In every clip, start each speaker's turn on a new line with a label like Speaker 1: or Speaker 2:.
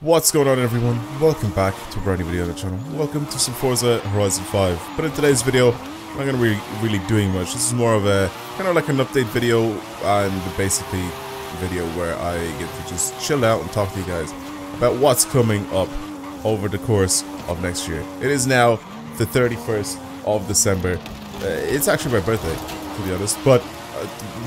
Speaker 1: What's going on, everyone? Welcome back to a brand new video on the channel. Welcome to some Forza Horizon 5. But in today's video, I'm not going to be really doing much. This is more of a kind of like an update video and basically a video where I get to just chill out and talk to you guys about what's coming up over the course of next year. It is now the 31st of December. It's actually my birthday, to be honest, but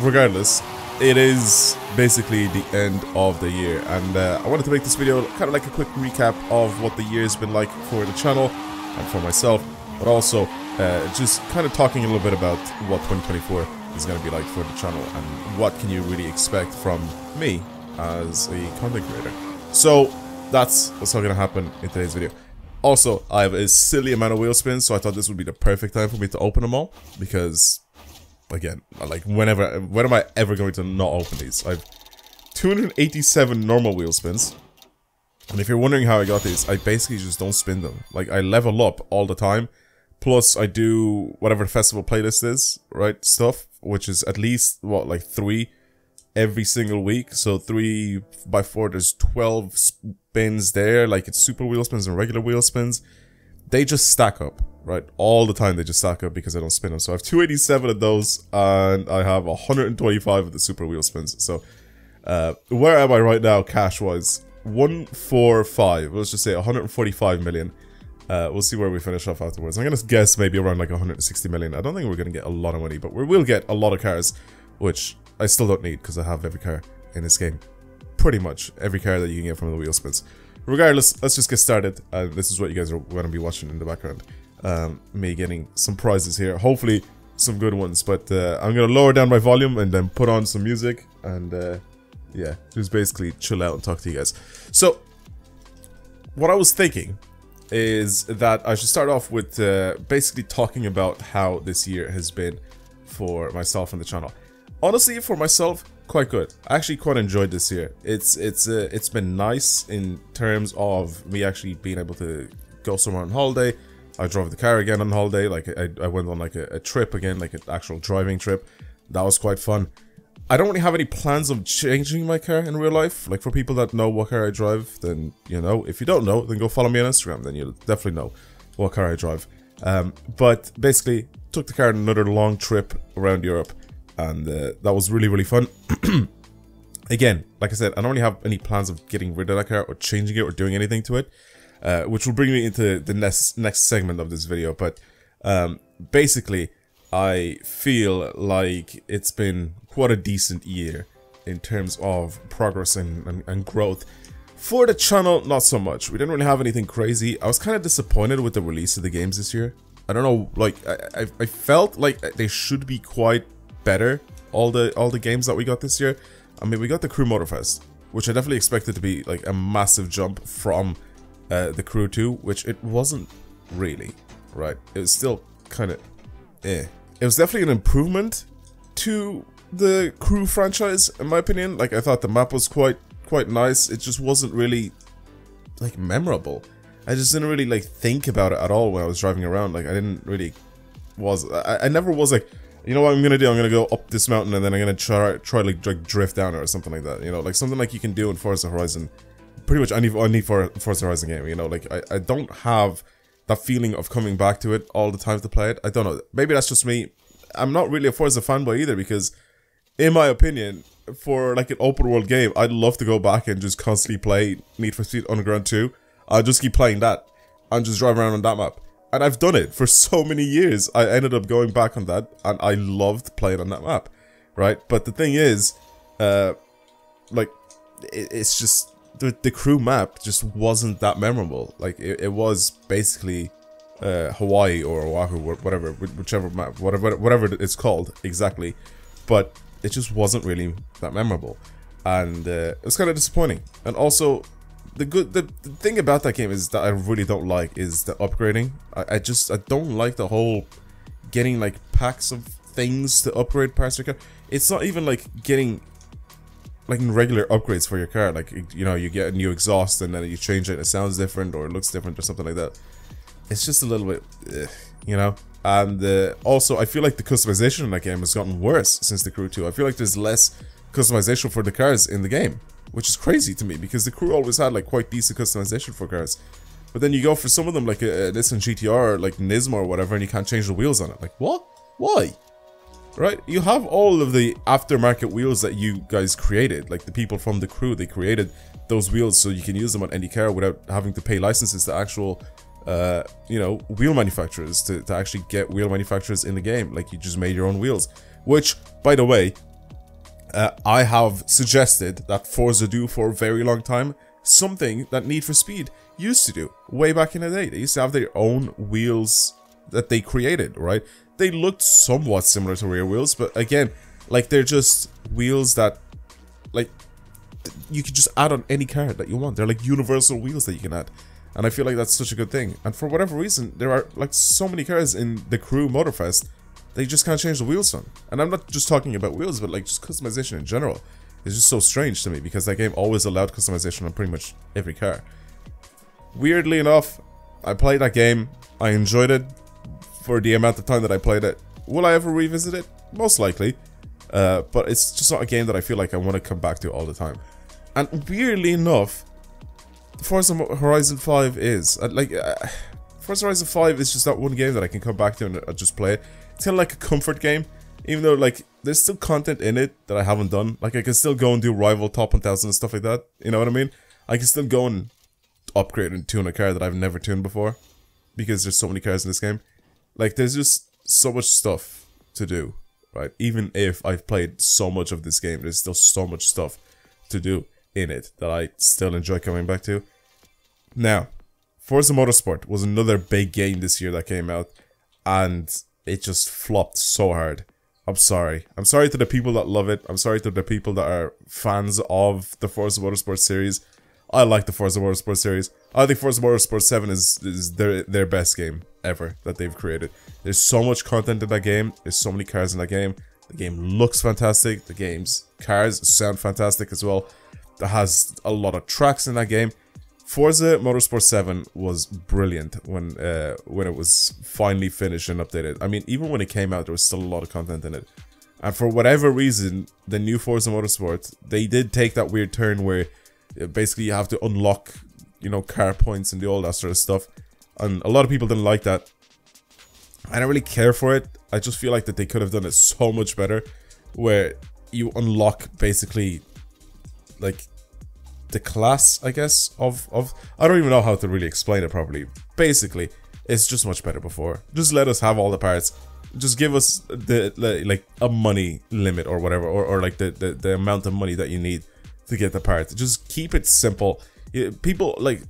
Speaker 1: regardless, it is basically the end of the year, and I wanted to make this video kind of like a quick recap of what the year's been like for the channel and for myself, but also just kind of talking a little bit about what 2024 is going to be like for the channel and what can you really expect from me as a content creator. So that's what's all going to happen in today's video. Also, I have a silly amount of wheel spins, so I thought this would be the perfect time for me to open them all, because again, like when am I ever going to not open these? I've 287 normal wheel spins, and if you're wondering how I got these, I basically just don't spin them. Like, I level up all the time, plus I do whatever the festival playlist is, right, stuff, which is at least, what, like 3 every single week. So 3 by 4, there's 12 spins there. Like, it's super wheel spins and regular wheel spins. They just stack up, right? All the time they just stack up because I don't spin them. So I have 287 of those, and I have 125 of the super wheel spins. So where am I right now cash-wise? 145. Let's just say 145 million. We'll see where we finish off afterwards. I'm going to guess maybe around like 160 million. I don't think we're going to get a lot of money, but we will get a lot of cars, which I still don't need because I have every car in this game. Pretty much every car that you can get from the wheel spins. Regardless, let's just get started. This is what you guys are going to be watching in the background. Me getting some prizes here. Hopefully, some good ones. But I'm going to lower down my volume and then put on some music. And yeah, just basically chill out and talk to you guys. So, what I was thinking is that I should start off with basically talking about how this year has been for myself and the channel. Honestly, for myself, quite good. I actually quite enjoyed this year. It's been nice in terms of me actually being able to go somewhere on holiday. I drove the car again on holiday. Like I went on like a trip again, like an actual driving trip. That was quite fun. I don't really have any plans of changing my car in real life. Like, for people that know what car I drive, then you know. If you don't know, then go follow me on Instagram. Then you'll definitely know what car I drive. But basically, took the car on another long trip around Europe. And that was really, really fun. Again, like I said, I don't really have any plans of getting rid of that car or changing it or doing anything to it, which will bring me into the next segment of this video. But basically, I feel like it's been quite a decent year in terms of progress and growth. For the channel, not so much. We didn't really have anything crazy. I was kind of disappointed with the release of the games this year. I don't know, like I felt like they should be quite better, all the games that we got this year. I mean, we got the Crew Motorfest, which I definitely expected to be like a massive jump from the Crew 2, which it wasn't really, right? It was still kind of It was definitely an improvement to the Crew franchise, in my opinion. Like, I thought the map was quite nice. It just wasn't really like memorable. I just didn't really like think about it at all when I was driving around. Like, I didn't really I never was like, you know what I'm gonna do? I'm gonna go up this mountain and then I'm gonna try like drift down it or something like that. You know, like something like you can do in Forza Horizon. Pretty much any Forza Horizon game. You know, like I don't have that feeling of coming back to it all the time to play it. I don't know. Maybe that's just me. I'm not really a Forza fanboy either, because, in my opinion, for like an open world game, I'd love to go back and just constantly play Need for Speed Underground 2. I'll just keep playing that and just drive around on that map. And I've done it for so many years. I ended up going back on that, and I loved playing on that map, right? But the thing is, like, it's just the Crew map just wasn't that memorable. Like, it was basically Hawaii or Oahu, or whatever, whichever map, whatever it's called exactly. But it just wasn't really that memorable, and it was kind of disappointing. And also, the thing about that game is that I really don't like is the upgrading. I don't like the whole getting like packs of things to upgrade parts of your car. It's not even like getting like regular upgrades for your car. Like, you know, you get a new exhaust and then you change it and it sounds different or it looks different or something like that. It's just a little bit, you know. And also, I feel like the customization in that game has gotten worse since the Crew 2. I feel like there's less customization for the cars in the game. which is crazy to me because the crew always had like quite decent customization for cars. But then you go for some of them like a Nissan GTR or like Nismo or whatever, and you can't change the wheels on it. Like, what? Why? Right? You have all of the aftermarket wheels that you guys created. Like the people from the crew, they created those wheels so you can use them on any car without having to pay licenses to actual, you know, wheel manufacturers to actually get wheel manufacturers in the game. Like you just made your own wheels. Which, by the way, I have suggested that Forza do for a very long time. Something that Need for Speed used to do way back in the day. They used to have their own wheels that they created, right? They looked somewhat similar to rear wheels, but again, like they're just wheels that, like, you can just add on any car that you want. They're like universal wheels that you can add, and I feel like that's such a good thing. And for whatever reason, there are like so many cars in the Crew Motorfest they just can't change the wheels on. And I'm not just talking about wheels, but like just customization in general. It's just so strange to me because that game always allowed customization on pretty much every car. Weirdly enough, I played that game. I enjoyed it for the amount of time that I played it. Will I ever revisit it? Most likely. But it's just not a game that I feel like I want to come back to all the time. And weirdly enough, Forza Horizon 5 is. Forza Horizon 5 is just that one game that I can come back to and just play it. It's kind of like a comfort game. Even though, like, there's still content in it that I haven't done. Like, I can still go and do Rival Top 1000 and stuff like that. You know what I mean? I can still go and upgrade and tune a car that I've never tuned before. Because there's so many cars in this game. Like, there's just so much stuff to do, right? Even if I've played so much of this game, there's still so much stuff to do in it that I still enjoy coming back to. Now, Forza Motorsport was another big game this year that came out. And it just flopped so hard. I'm sorry. I'm sorry to the people that love it. I'm sorry to the people that are fans of the Forza Motorsport series. I like the Forza Motorsport series. I think Forza Motorsport 7 is their best game ever that they've created. There's so much content in that game. There's so many cars in that game. The game looks fantastic. The game's cars sound fantastic as well. It has a lot of tracks in that game. Forza Motorsport 7 was brilliant when it was finally finished and updated. I mean, even when it came out, there was still a lot of content in it. And for whatever reason, the new Forza Motorsport, they did take that weird turn where basically you have to unlock, you know, car points and do all that sort of stuff. And a lot of people didn't like that. I don't really care for it. I just feel like that they could have done it so much better, where you unlock basically, like, the class, I guess, of I don't even know how to really explain it properly. Basically, it's just much better before. Just let us have all the parts. Just give us like a money limit or whatever, or like the amount of money that you need to get the parts. Just keep it simple. People, like,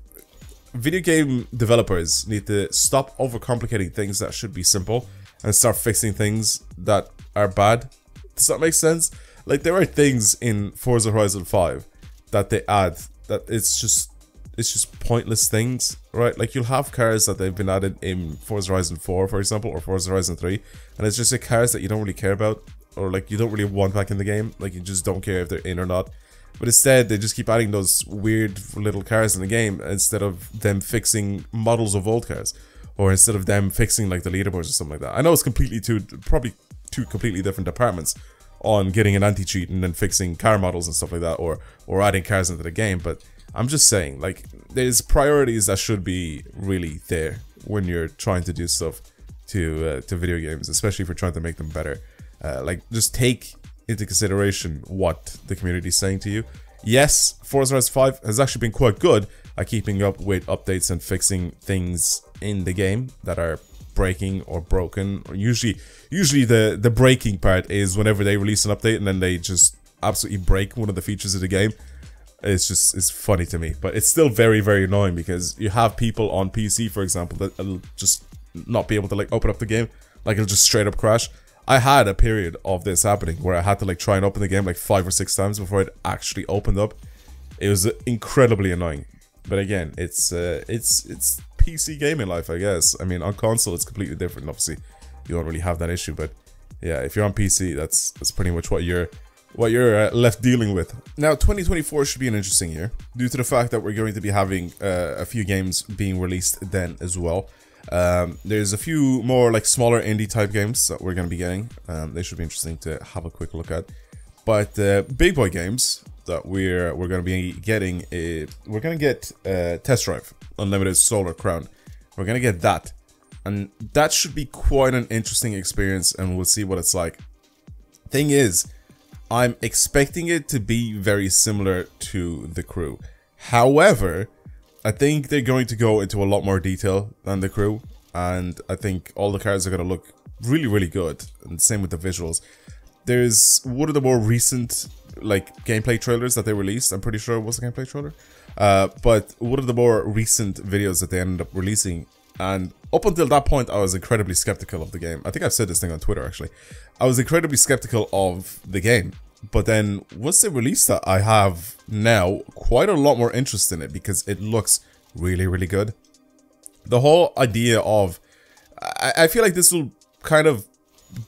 Speaker 1: video game developers need to stop overcomplicating things that should be simple and start fixing things that are bad. Does that make sense? Like, there are things in Forza Horizon 5 that they add that it's just pointless things, right? Like, you'll have cars that they've been added in Forza Horizon 4, for example, or Forza Horizon 3, and it's just like cars that you don't really care about, or like you don't really want back in the game. Like, you just don't care if they're in or not. But instead, they just keep adding those weird little cars in the game instead of them fixing models of old cars, or instead of them fixing like the leaderboards or something like that. I know it's probably two completely different departments on getting an anti-cheat and then fixing car models and stuff like that, or adding cars into the game, but I'm just saying, like, there's priorities that should be really there when you're trying to do stuff to video games, especially if you're trying to make them better. Like, just take into consideration what the community is saying to you. Yes, Forza Horizon 5 has actually been quite good at keeping up with updates and fixing things in the game that are breaking or broken. Or usually the breaking part is whenever they release an update and then they just absolutely break one of the features of the game. It's funny to me, but it's still very, very annoying because you have people on PC, for example, that will just not be able to like open up the game. Like, it'll just straight up crash. I had a period of this happening where I had to like try and open the game like 5 or 6 times before it actually opened up. It was incredibly annoying. But again, it's PC gaming life, I guess. I mean, on console it's completely different. Obviously, you don't really have that issue, but yeah, if you're on PC, that's pretty much what you're left dealing with. Now, 2024 should be an interesting year due to the fact that we're going to be having a few games being released then as well. There's a few more like smaller indie type games that we're going to be getting. They should be interesting to have a quick look at. But big boy games, that we're going to be getting we're going to get Test Drive Unlimited Solar Crown. We're going to get that, and that should be quite an interesting experience, and we'll see what it's like. Thing is, I'm expecting it to be very similar to The Crew. However, I think they're going to go into a lot more detail than The Crew, and I think all the cars are going to look really, really good, and same with the visuals. There's one of the more recent like gameplay trailers that they released. I'm pretty sure it was a gameplay trailer, but one of the more recent videos that they ended up releasing, and up until that point I was incredibly skeptical of the game. I think I've said this thing on Twitter actually. I was incredibly skeptical of the game, but then once they released that, I have now quite a lot more interest in it because it looks really, really good. The whole idea of, I feel like this will kind of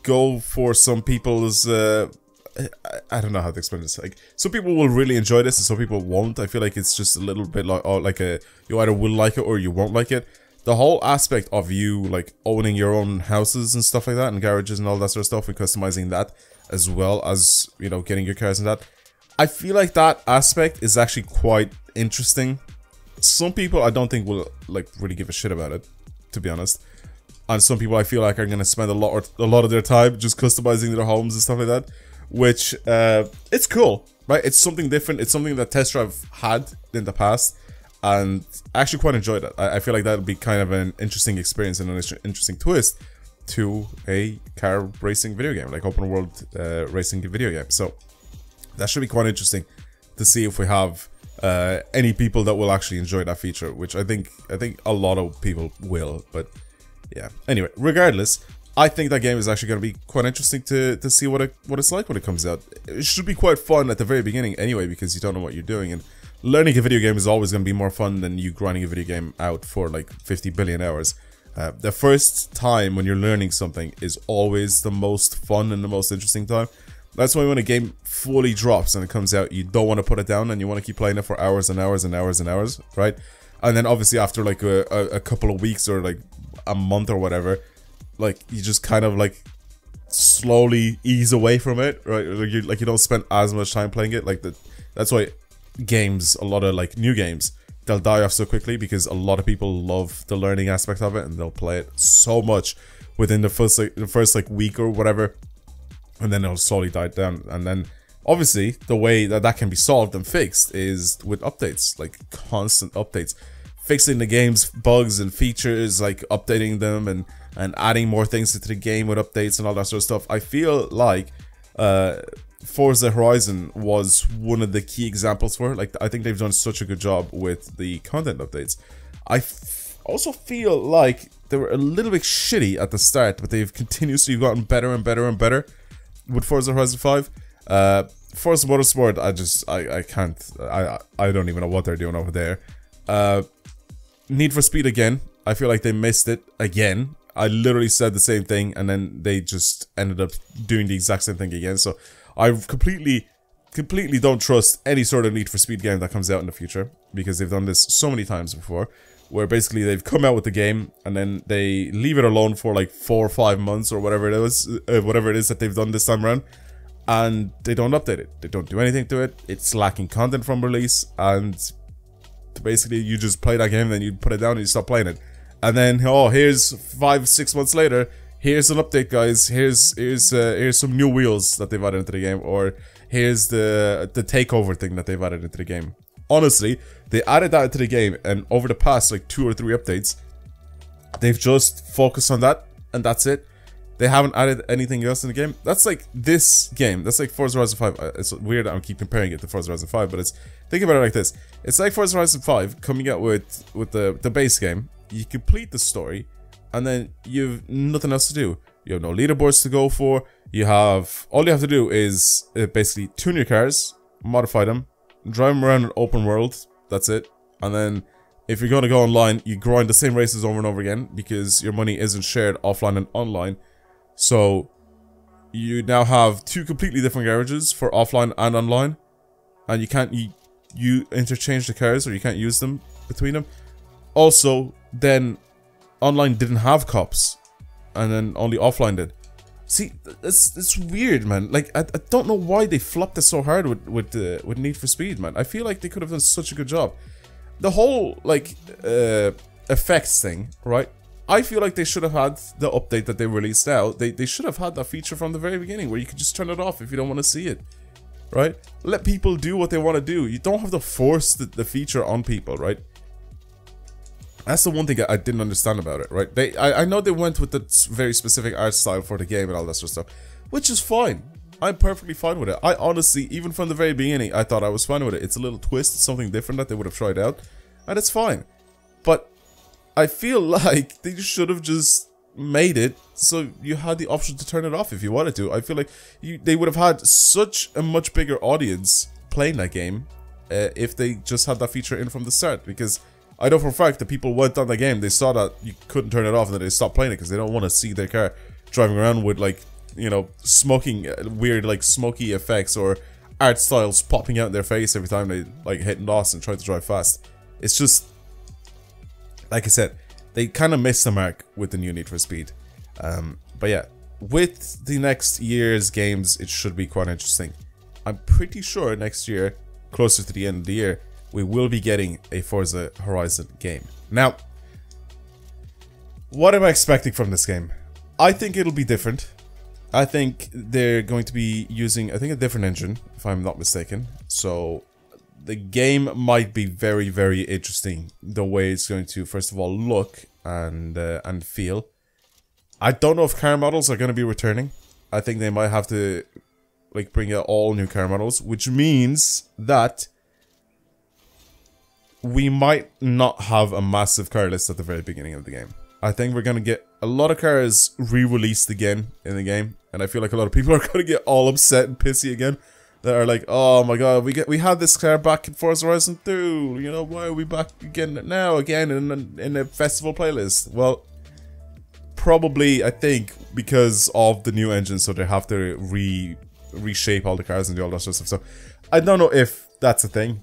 Speaker 1: go for some people's, I don't know how to explain this. Like, some people will really enjoy this and some people won't. I feel like it's just a little bit like, oh, like you either will like it or you won't like it. The whole aspect of you like owning your own houses and stuff like that, and garages and all that sort of stuff, and customizing that, as well as, you know, getting your cars and that. I feel like that aspect is actually quite interesting. Some people I don't think will like really give a shit about it, to be honest. And some people I feel like are going to spend a lot of their time just customizing their homes and stuff like that, which it's cool, right? It's something different. It's something that Test Drive had in the past, and I actually quite enjoyed it. I feel like that would be kind of an interesting experience and an interesting twist to a car racing video game, like open world racing video game. So that should be quite interesting to see if we have any people that will actually enjoy that feature, which I think a lot of people will. But yeah, anyway, regardless, I think that game is actually going to be quite interesting to see what it's like when it comes out. It should be quite fun at the very beginning anyway, because you don't know what you're doing, and learning a video game is always going to be more fun than you grinding a video game out for like 50 billion hours. The first time when you're learning something is always the most fun and the most interesting time. That's why when a game fully drops and it comes out, you don't want to put it down and you want to keep playing it for hours and hours and hours and hours, right? And then obviously after like a couple of weeks or like a month or whatever, like you just kind of like slowly ease away from it, right? Like you don't spend as much time playing it. Like that's why games, a lot of like new games, they'll die off so quickly because a lot of people love the learning aspect of it and they'll play it so much within the first like week or whatever, and then it'll slowly die down. And then obviously the way that can be solved and fixed is with updates, like constant updates, fixing the game's bugs and features, like updating them and adding more things into the game with updates and all that sort of stuff. I feel like Forza Horizon was one of the key examples for it. Like, I think they've done such a good job with the content updates. I also feel like they were a little bit shitty at the start, but they've continuously gotten better and better and better with Forza Horizon 5. Forza Motorsport, I can't, I don't even know what they're doing over there. Need for Speed again, I feel like they missed it again. I literally said the same thing and then they just ended up doing the exact same thing again. So I completely don't trust any sort of Need for Speed game that comes out in the future, because they've done this so many times before, where basically they've come out with the game and then they leave it alone for like 4 or 5 months or whatever it is that they've done this time around, and they don't update it. They don't do anything to it. It's lacking content from release, and basically you just play that game, then you put it down and you stop playing it. And then, oh, here's 5-6 months later, here's an update, guys. Here's some new wheels that they've added into the game, or here's the takeover thing that they've added into the game. Honestly, they added that into the game, and over the past like 2 or 3 updates, they've just focused on that, and that's it. They haven't added anything else in the game. That's like this game. That's like Forza Horizon 5. It's weird that I keep comparing it to Forza Horizon 5, but think about it like this. It's like Forza Horizon 5 coming out with the base game. You complete the story, and then you've nothing else to do. You have no leaderboards to go for. All you have to do is basically tune your cars, modify them, drive them around an open world. That's it. And then if you're going to go online, you grind the same races over and over again, because your money isn't shared offline and online. So you now have 2 completely different garages for offline and online, and you can't you interchange the cars, or you can't use them between them. Also, then online didn't have cops, and then only offline did. See, it's weird, man. Like, I don't know why they flopped it so hard with Need for Speed, man. I feel like they could have done such a good job. The whole, like, effects thing, right? I feel like they should have had the update that they released now. They should have had that feature from the very beginning where you could just turn it off if you don't want to see it, right? Let people do what they want to do. You don't have to force the feature on people, right? That's the one thing I didn't understand about it, right? I know they went with the very specific art style for the game and all that sort of stuff, which is fine. I'm perfectly fine with it. I honestly, even from the very beginning, I thought I was fine with it. It's a little twist, it's something different that they would have tried out, and it's fine. But I feel like they should have just made it so you had the option to turn it off if you wanted to. I feel like they would have had such a much bigger audience playing that game if they just had that feature in from the start, because I know for a fact that people went on the game, they saw that you couldn't turn it off, and then they stopped playing it because they don't want to see their car driving around with, like, you know, smoking, weird, like, smoky effects or art styles popping out in their face every time they, like, hit NOS and try to drive fast. It's just, like I said, they kind of missed the mark with the new Need for Speed. But yeah, with the next year's games, it should be quite interesting. I'm pretty sure next year, closer to the end of the year, we will be getting a Forza Horizon game. Now, what am I expecting from this game? I think it'll be different. I think they're going to be using, I think, a different engine, if I'm not mistaken. So the game might be very, very interesting, the way it's going to, first of all, look and feel. I don't know if car models are going to be returning. I think they might have to, like, bring out all new car models, which means that we might not have a massive car list at the very beginning of the game. I think we're going to get a lot of cars re-released again in the game, and I feel like a lot of people are going to get all upset and pissy again. That are like, oh my god, we had this car back in Forza Horizon 2, you know, why are we back again now, again in a festival playlist? Well, probably, I think, because of the new engine, so they have to reshape all the cars and do all that sort of stuff. So, I don't know if that's a thing.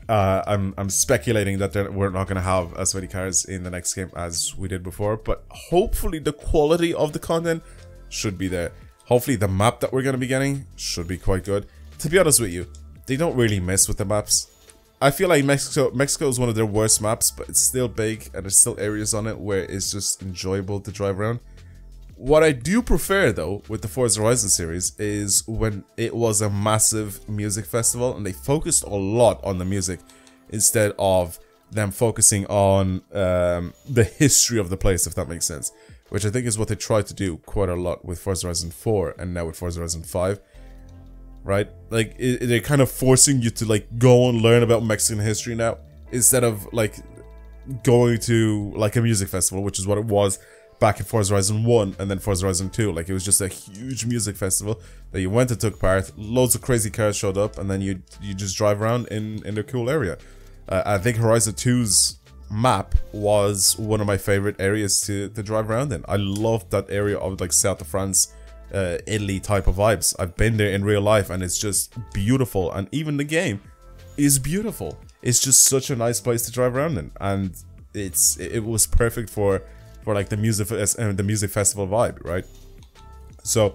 Speaker 1: I'm speculating that we're not going to have as many cars in the next game as we did before, but hopefully the quality of the content should be there. Hopefully the map that we're going to be getting should be quite good. To be honest with you, they don't really mess with the maps. I feel like Mexico is one of their worst maps, but it's still big and there's still areas on it where it's just enjoyable to drive around. What I do prefer, though, with the Forza Horizon series is when it was a massive music festival and they focused a lot on the music instead of them focusing on the history of the place, if that makes sense. Which I think is what they tried to do quite a lot with Forza Horizon 4 and now with Forza Horizon 5. Right? Like, they're kind of forcing you to, like, go and learn about Mexican history now instead of, like, going to, like, a music festival, which is what it was back in Forza Horizon 1 and then Forza Horizon 2. Like, it was just a huge music festival that you went and took part, loads of crazy cars showed up, and then you just drive around in a cool area. I think Horizon 2's map was one of my favorite areas to drive around in. I loved that area of, like, South of France, Italy type of vibes. I've been there in real life and it's just beautiful, and even the game is beautiful. It's just such a nice place to drive around in, and it was perfect for like the music festival vibe, right? So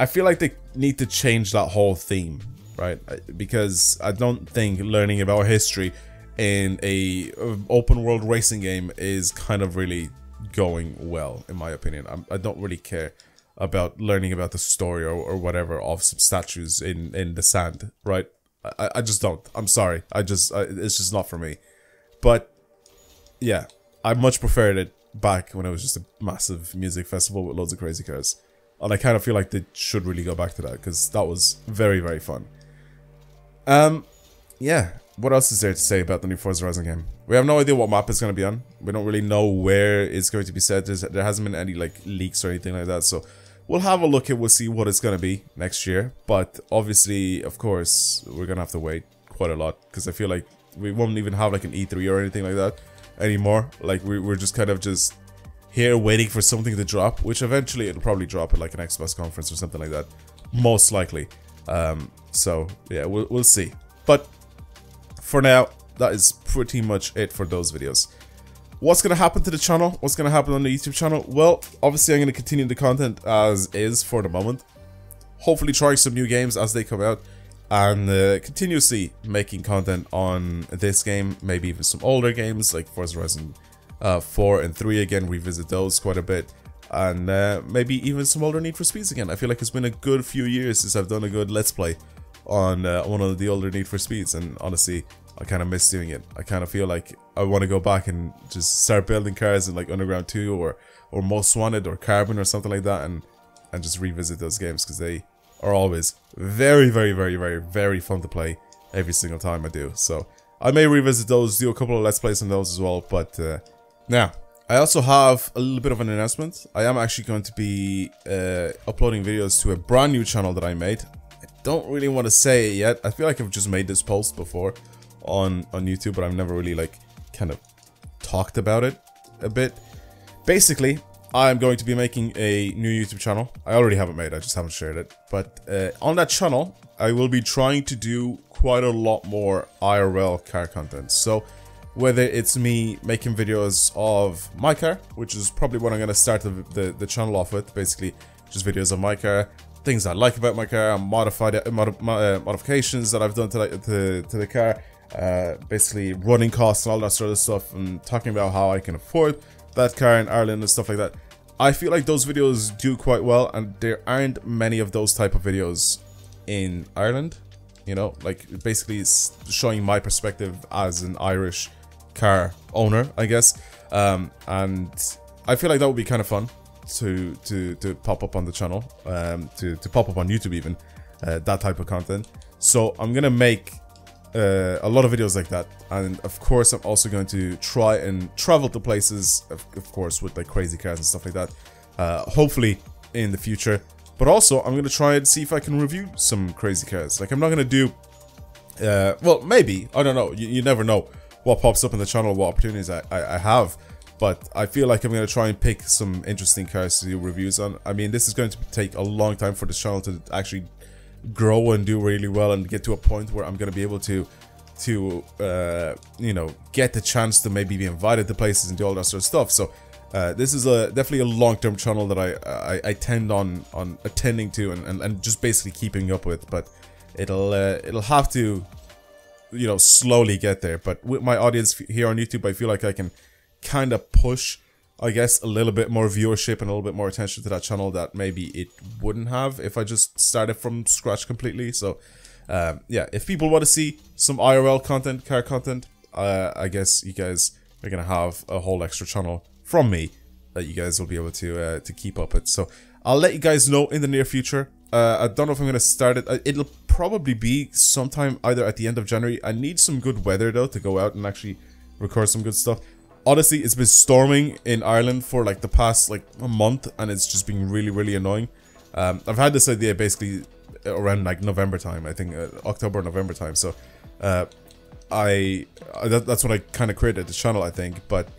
Speaker 1: I feel like they need to change that whole theme, right? Because I don't think learning about history in a open world racing game is kind of really going well, in my opinion. I don't really care about learning about the story or whatever of some statues in the sand, right? I just don't. I'm sorry. It's just not for me. But yeah, I much preferred it back when it was just a massive music festival with loads of crazy cars. And I kind of feel like they should really go back to that, because that was very, very fun. Yeah, what else is there to say about the new Forza Horizon game? We have no idea what map it's going to be on. We don't really know where it's going to be set. There hasn't been any, like, leaks or anything like that, so we'll have a look and we'll see what it's going to be next year. But obviously, of course, we're going to have to wait quite a lot, because I feel like we won't even have, like, an E3 or anything like that anymore. Like, we're just kind of just here waiting for something to drop, which eventually it'll probably drop at, like, an Xbox conference or something like that, most likely. So yeah, we'll see. But for now, that is pretty much it for those videos. What's going to happen to the channel? What's going to happen on the YouTube channel? Well, obviously I'm going to continue the content as is for the moment. Hopefully try some new games as they come out. And continuously making content on this game. Maybe even some older games like Forza Horizon 4 and 3 again. Revisit those quite a bit. And maybe even some older Need for Speeds again. I feel like it's been a good few years since I've done a good Let's Play on one of the older Need for Speeds. And honestly, I kind of miss doing it. I kind of feel like I want to go back and just start building cars in like Underground 2 or Most Wanted or Carbon or something like that. And just revisit those games because they are always very, very, very, very, very fun to play every single time I do. So I may revisit those, do a couple of Let's Plays on those as well. But now, I also have a little bit of an announcement. I am actually going to be uploading videos to a brand new channel that I made. I don't really want to say it yet. I feel like I've just made this post before on YouTube, but I've never really like kind of talked about it a bit. Basically, I'm going to be making a new YouTube channel. I already have it made, I just haven't shared it. But on that channel, I will be trying to do quite a lot more IRL car content. So whether it's me making videos of my car, which is probably what I'm going to start the channel off with, basically just videos of my car, things I like about my car, modifications that I've done to the car, basically running costs and all that sort of stuff, and talking about how I can afford that car in Ireland and stuff like that. I feel like those videos do quite well, and there aren't many of those type of videos in Ireland, you know, like basically it's showing my perspective as an Irish car owner, I guess, and I feel like that would be kind of fun to pop up on the channel, to pop up on YouTube even, that type of content. So I'm gonna make a lot of videos like that, and of course I'm also going to try and travel to places, of course, with like crazy cars and stuff like that, hopefully in the future. But also I'm gonna try and see if I can review some crazy cars. Like I'm not gonna do well, maybe, I don't know, you never know what pops up in the channel, what opportunities I have, but I feel like I'm gonna try and pick some interesting cars to do reviews on. I mean, this is going to take a long time for this channel to actually grow and do really well and get to a point where I'm going to be able to you know, get the chance to maybe be invited to places and do all that sort of stuff. So this is definitely a long-term channel that I tend on attending to and just basically keeping up with, but it'll have to, you know, slowly get there. But with my audience here on YouTube, I feel like I can kind of push, I guess, a little bit more viewership and a little bit more attention to that channel that maybe it wouldn't have if I just started from scratch completely. So yeah, if people want to see some IRL content, car content, I guess you guys are gonna have a whole extra channel from me that you guys will be able to keep up with. So I'll let you guys know in the near future. I don't know if I'm gonna start it. It'll probably be sometime either at the end of January. I need some good weather though to go out and actually record some good stuff. Honestly, it's been storming in Ireland for like the past like a month, and it's just been really, really annoying. I've had this idea basically around like November time, I think October, November time. So that's when I kind of created the channel, I think. But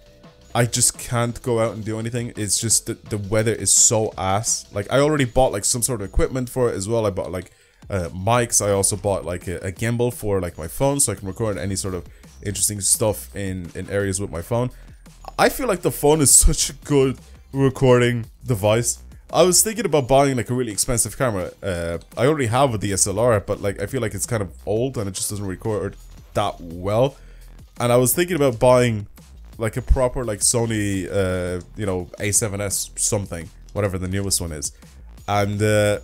Speaker 1: I just can't go out and do anything. It's just that the weather is so ass. Like I already bought like some sort of equipment for it as well. I bought like mics. I also bought like a gimbal for like my phone, so I can record any sort of interesting stuff in areas with my phone. I feel like the phone is such a good recording device. I was thinking about buying like a really expensive camera. I already have a DSLR, but like I feel like it's kind of old and it just doesn't record that well. And I was thinking about buying like a proper like Sony you know, A7S something, whatever the newest one is. And I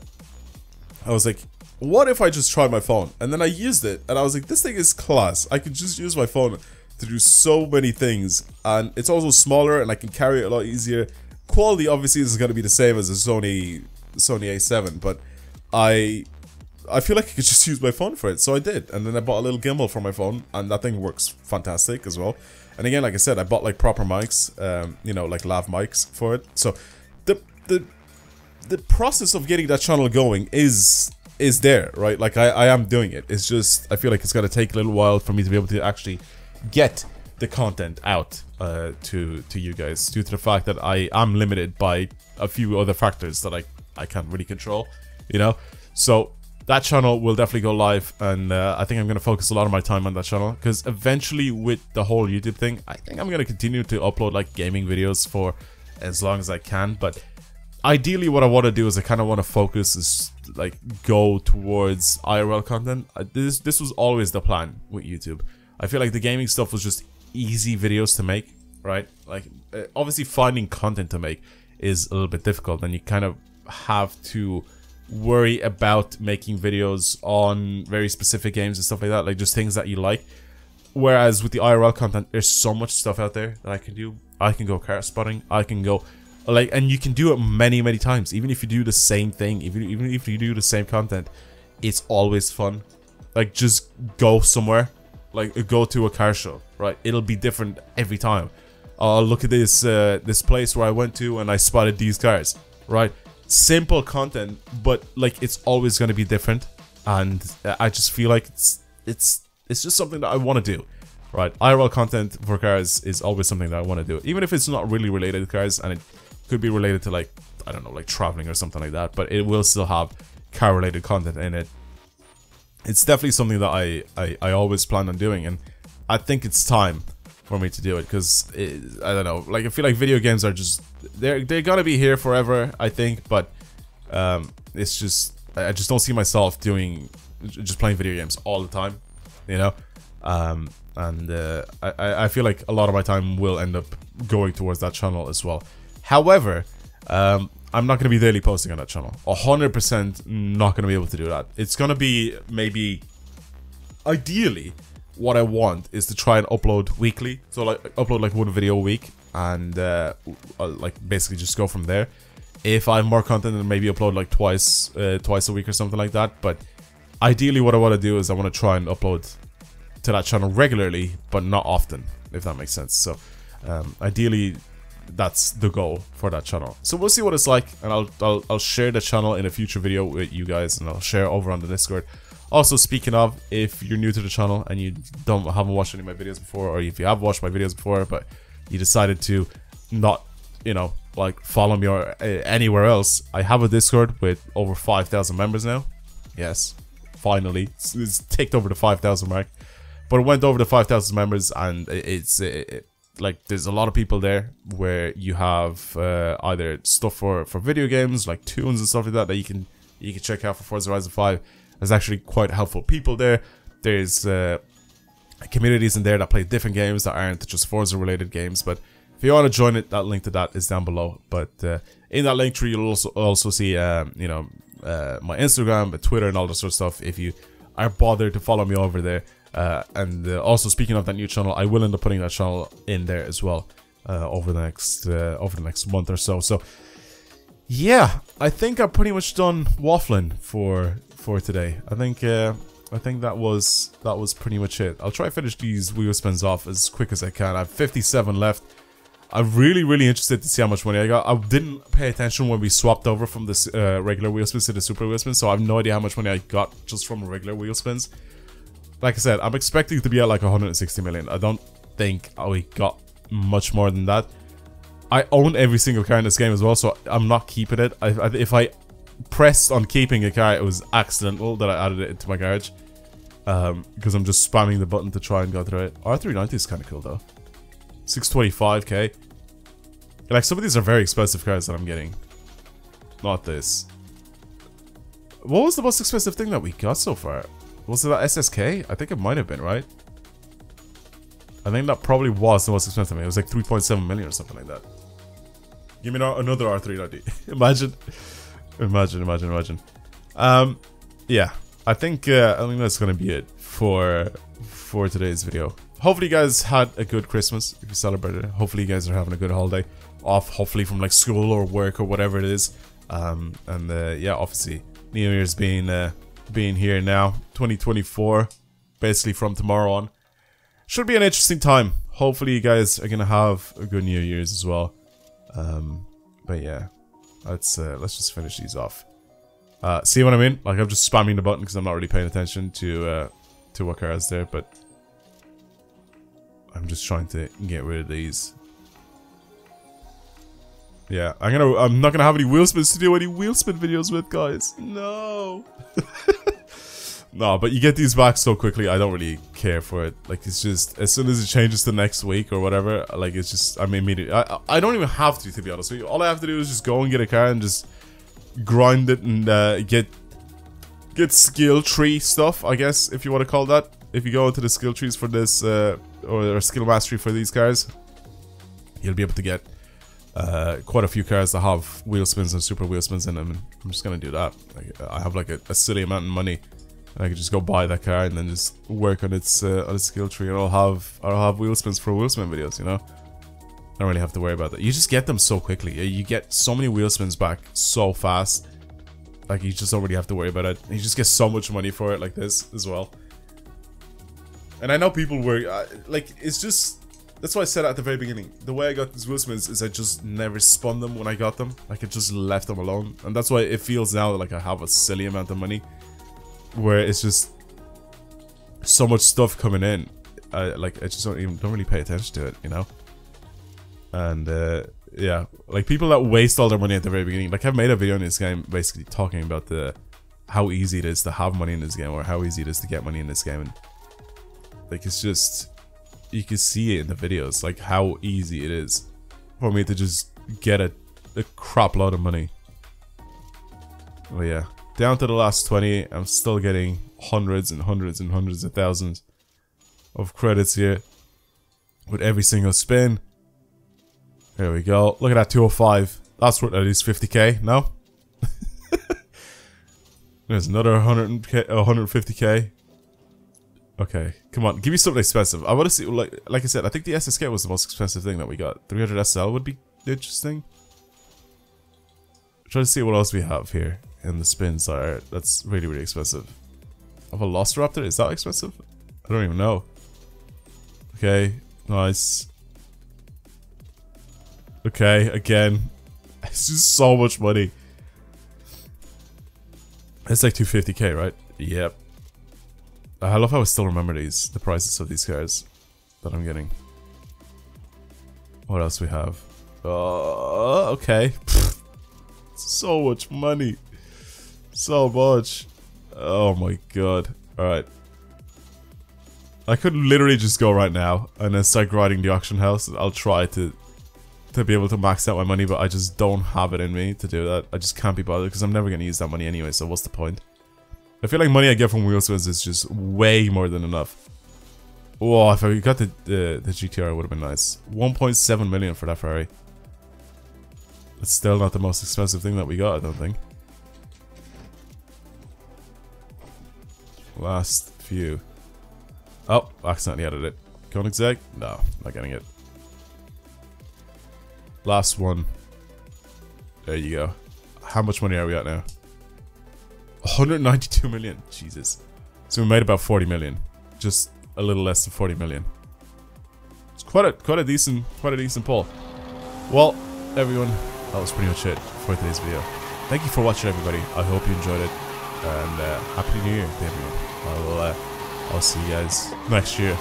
Speaker 1: was like, what if I just tried my phone? And then I used it and I was like, this thing is class. I could just use my phone to do so many things, and it's also smaller and I can carry it a lot easier. Quality obviously is going to be the same as a Sony A7, but I feel like I could just use my phone for it, so I did. And then I bought a little gimbal for my phone, and that thing works fantastic as well. And again, like I said, I bought like proper mics, you know, like lav mics for it. So the process of getting that channel going is there, right? Like I am doing it. It's just I feel like it's gonna take a little while for me to be able to actually get the content out to you guys, due to the fact that I am limited by a few other factors that I can't really control, you know. So that channel will definitely go live, and I think I'm going to focus a lot of my time on that channel, because eventually with the whole YouTube thing, I think I'm going to continue to upload like gaming videos for as long as I can. But ideally what I want to do is I kind of want to focus, is like go towards IRL content. This was always the plan with YouTube. I feel like the gaming stuff was just easy videos to make, right? Like obviously finding content to make is a little bit difficult, and you kind of have to worry about making videos on very specific games and stuff like that, like just things that you like. Whereas with the IRL content, there's so much stuff out there that I can do. I can go car spotting, I can go like, and you can do it many times. Even if you do the same thing, even if you do the same content, it's always fun. Like just go somewhere, like go to a car show, right? It'll be different every time. Look at this this place where I went to and I spotted these cars, right? Simple content, but like it's always going to be different, and I just feel like it's just something that I want to do, right? IRL content for cars is always something that I want to do, even if it's not really related to cars, and it could be related to, like, I don't know, like traveling or something like that, but it will still have car related content in it. It's definitely something that I always plan on doing, and I think it's time for me to do it, because I don't know, like I feel like video games are just they're gonna be here forever, I think, but it's just I just don't see myself just playing video games all the time, you know. I feel like a lot of my time will end up going towards that channel as well. However, I'm not going to be daily posting on that channel. 100% not going to be able to do that. It's going to be maybe, ideally, what I want is to try and upload weekly. So like upload like one video a week, and like basically just go from there. If I have more content, then maybe upload like twice a week or something like that. But ideally what I want to do is I want to try and upload to that channel regularly, but not often, if that makes sense. So ideally that's the goal for that channel. So we'll see what it's like, and I'll share the channel in a future video with you guys, and I'll share over on the Discord. Also, speaking of, if you're new to the channel and you haven't watched any of my videos before, or if you have watched my videos before but you decided to not, you know, like follow me or anywhere else, I have a Discord with over 5,000 members now. Yes, finally, it's ticked over the 5,000 mark, but it went over the 5,000 members, and it's like there's a lot of people there where you have either stuff for video games like tunes and stuff like that you can check out for Forza Horizon 5. There's actually quite helpful people there. There's communities in there that play different games that aren't just Forza related games. But if you want to join it, that link to that is down below. But in that link tree, you'll also see you know, my Instagram, my Twitter, and all that sort of stuff. If you are bothered to follow me over there. And also, speaking of that new channel, I will end up putting that channel in there as well over the next month or so. So yeah, I think I'm pretty much done waffling for today. I think that was pretty much it. I'll try to finish these wheel spins off as quick as I can. I have 57 left. I'm really interested to see how much money I got. I didn't pay attention when we swapped over from this regular wheel spins to the super wheel spins, so I have no idea how much money I got just from regular wheel spins. Like I said, I'm expecting to be at like 160 million. I don't think we got much more than that. I own every single car in this game as well, so I'm not keeping it. If I pressed on keeping a car, it was accidental that I added it into my garage. Because I'm just spamming the button to try and go through it. R390 is kind of cool though. 625k. Like, some of these are very expensive cars that I'm getting. Not this. What was the most expensive thing that we got so far? Was it that SSK? I think it might have been, right? I think that probably was the most expensive. It was like 3.7 million or something like that. Give me another R390. Imagine. Yeah. I think that's gonna be it for today's video. Hopefully you guys had a good Christmas if you celebrated it. Hopefully you guys are having a good holiday off, hopefully from like school or work or whatever it is. Yeah, obviously New Year's being here now, 2024, basically from tomorrow on. Should be an interesting time. Hopefully you guys are gonna have a good New Year's as well. But yeah, let's just finish these off. See what I mean? Like, I'm just spamming the button because I'm not really paying attention to what car is there, but I'm just trying to get rid of these. Yeah, I'm not gonna have any wheel spins to do any wheel spin videos with, guys. No. No, but you get these back so quickly, I don't really care for it. Like, it's just, as soon as it changes to next week or whatever, like, it's just, I mean, immediately, I don't even have to be honest with you. All I have to do is just go and get a car and just grind it and get skill tree stuff, I guess, if you want to call that. If you go into the skill trees for this, or skill mastery for these cars, you'll be able to get quite a few cars that have wheel spins and super wheel spins in them. And I'm just gonna do that. Like, I have like a silly amount of money, and I can just go buy that car and then just work on its skill tree, and I'll have wheel spins for wheel spin videos. You know, I don't really have to worry about that. You just get them so quickly. You get so many wheel spins back so fast. Like, you just don't really have to worry about it. You just get so much money for it, like this as well. And I know people were like, it's just, that's why I said at the very beginning, the way I got these wheel spins is I just never spun them when I got them. Like, I just left them alone, and that's why it feels now like I have a silly amount of money, where it's just so much stuff coming in. Like, I just don't really pay attention to it, you know. And yeah, like, people that waste all their money at the very beginning. Like, I've made a video in this game basically talking about how easy it is to have money in this game, or how easy it is to get money in this game, and like, it's just, you can see it in the videos, like, how easy it is for me to just get a crap load of money. Oh yeah, down to the last 20, I'm still getting hundreds and hundreds and hundreds of thousands of credits here with every single spin. There we go. Look at that 205. That's worth at least 50k. No? There's another 150k. Okay, come on, give me something expensive. I want to see, like I said, I think the SSK was the most expensive thing that we got. 300 SL would be interesting. Try to see what else we have here in the spins that's really, really expensive. Of a Velociraptor, is that expensive? I don't even know. Okay, nice. Okay, again, it's just so much money. It's like 250k, right? Yep. I love how I still remember the prices of these cars that I'm getting. What else we have? Okay. So much money. So much. Oh my god. Alright. I could literally just go right now and then start grinding the auction house. I'll try to be able to max out my money, but I just don't have it in me to do that. I just can't be bothered because I'm never going to use that money anyway, so what's the point? I feel like money I get from wheel spins is just way more than enough. Oh, if I got the GTR, it would have been nice. 1.7 million for that Ferrari. It's still not the most expensive thing that we got, I don't think. Last few. Oh, accidentally added it. Koenigsegg? No, not getting it. Last one. There you go. How much money are we at now? 192 million. Jesus. So we made about 40 million. Just a little less than 40 million. It's quite a decent pull. Well, everyone, that was pretty much it for today's video. Thank you for watching, everybody. I hope you enjoyed it, and happy New Year to everyone. I'll see you guys next year.